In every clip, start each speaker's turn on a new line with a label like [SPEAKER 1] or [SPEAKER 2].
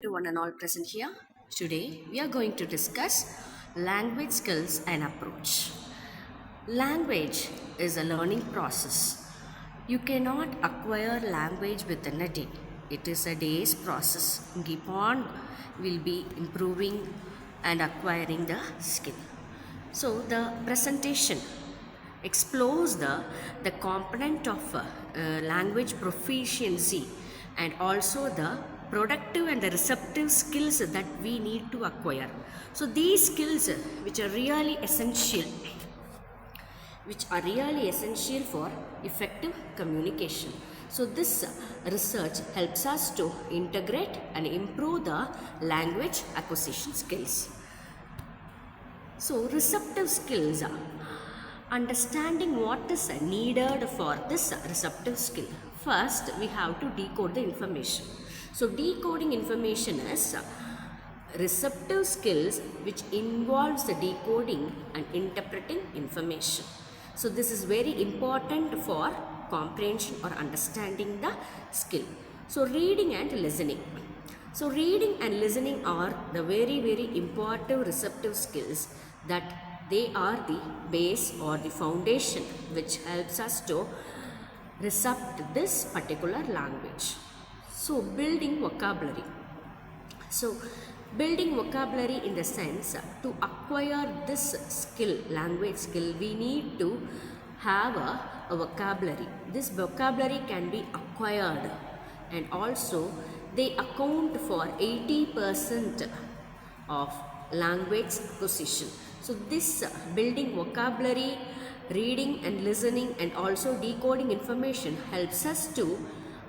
[SPEAKER 1] to one and all present here. Today we are going to discuss language skills and approach. Language is a learning process. You cannot acquire language within a day. It is a day's process. Keep on will be improving and acquiring the skill. So the presentation explores the component of language proficiency and also the productive and the receptive skills that we need to acquire. So these skills which are really essential for effective communication. So this research helps us to integrate and improve the language acquisition skills. So receptive skills are understanding what is needed for this receptive skill. First, we have to decode the information. So decoding information is receptive skills which involves the decoding and interpreting information. So this is very important for comprehension or understanding the skill. So reading and listening. So reading and listening are the very important receptive skills that they are the base or the foundation which helps us to recept this particular language. So building vocabulary. So building vocabulary in the sense to acquire this skill, language skill, we need to have a vocabulary. This vocabulary can be acquired and also they account for 80% of language acquisition. So this building vocabulary, reading and listening and also decoding information helps us to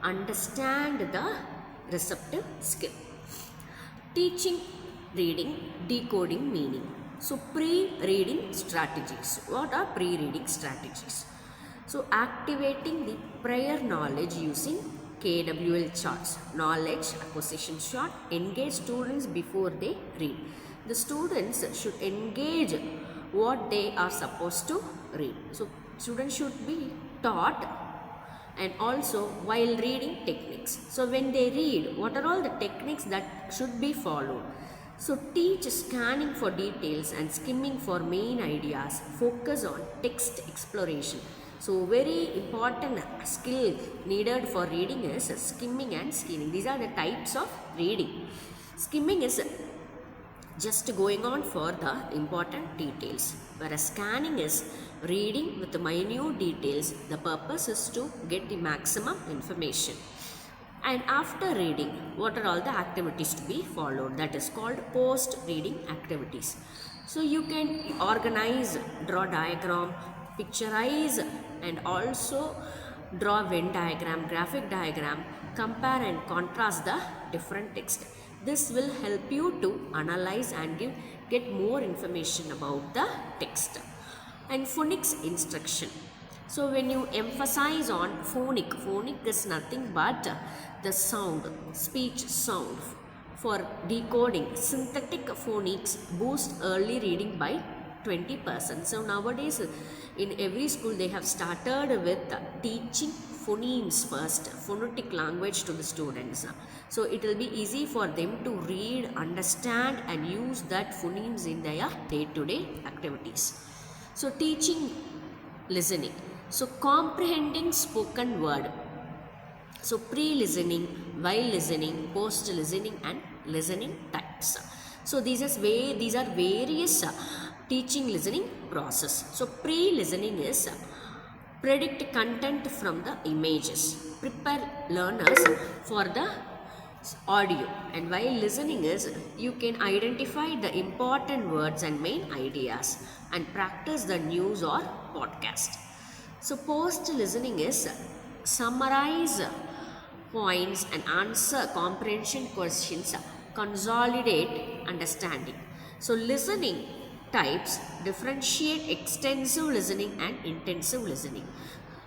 [SPEAKER 1] understand the receptive skill. Teaching, reading, decoding meaning. So pre-reading strategies. What are pre-reading strategies? So activating the prior knowledge using KWL charts, knowledge acquisition chart, engage students before they read. The students should engage what they are supposed to read. So students should be taught and also while reading techniques. So when they read, what are all the techniques that should be followed? So teach scanning for details and skimming for main ideas. Focus on text exploration. So very important skill needed for reading is skimming and scanning. These are the types of reading. Skimming is just going on for the important details, whereas scanning is reading with the minute details. The purpose is to get the maximum information. And after reading, what are all the activities to be followed? That is called post reading activities. So you can organize, draw diagram, picturize and also draw Venn diagram, graphic diagram, compare and contrast the different text. This will help you to analyze and get more information about the text. And phonics instruction. So when you emphasize on phonic is nothing but the sound, speech sound. For decoding, synthetic phonics boost early reading by 20%. So nowadays in every school they have started with teaching phonemes first, phonetic language to the students. So it will be easy for them to read, understand and use that phonemes in their day-to-day activities. So teaching listening. So comprehending spoken word. So pre-listening, while listening, post-listening and listening types. So these are various teaching listening process. So pre-listening is predict content from the images, prepare learners for the audio, and while listening is you can identify the important words and main ideas and practice the news or podcast. So post listening is summarize points and answer comprehension questions, consolidate understanding. So listening types differentiate extensive listening and intensive listening.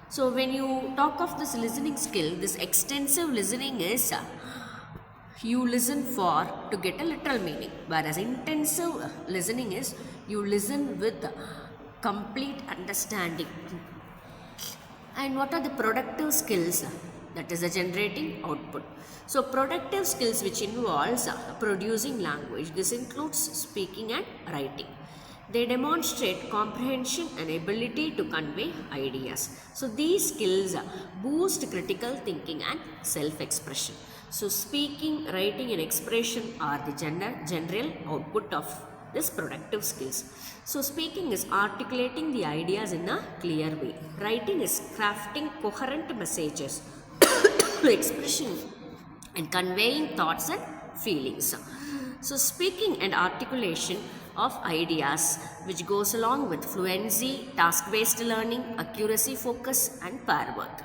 [SPEAKER 1] So when you talk of this listening skill, this extensive listening is you listen for to get a literal meaning, whereas intensive listening is you listen with complete understanding. And what are the productive skills? that is the generating output. So productive skills which involves producing language, this includes speaking and writing. They demonstrate comprehension and ability to convey ideas. So these skills boost critical thinking and self-expression. So speaking, writing and expression are the general output of this productive skills. So speaking is articulating the ideas in a clear way. Writing is crafting coherent messages. Expression and conveying thoughts and feelings. So speaking and articulation of ideas which goes along with fluency, task-based learning, accuracy, focus and pair work.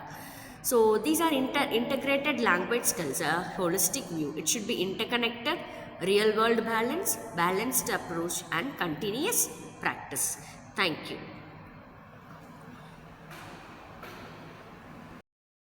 [SPEAKER 1] So these are integrated language skills, a holistic view. It should be interconnected, real world balance, balanced approach and continuous practice. Thank you.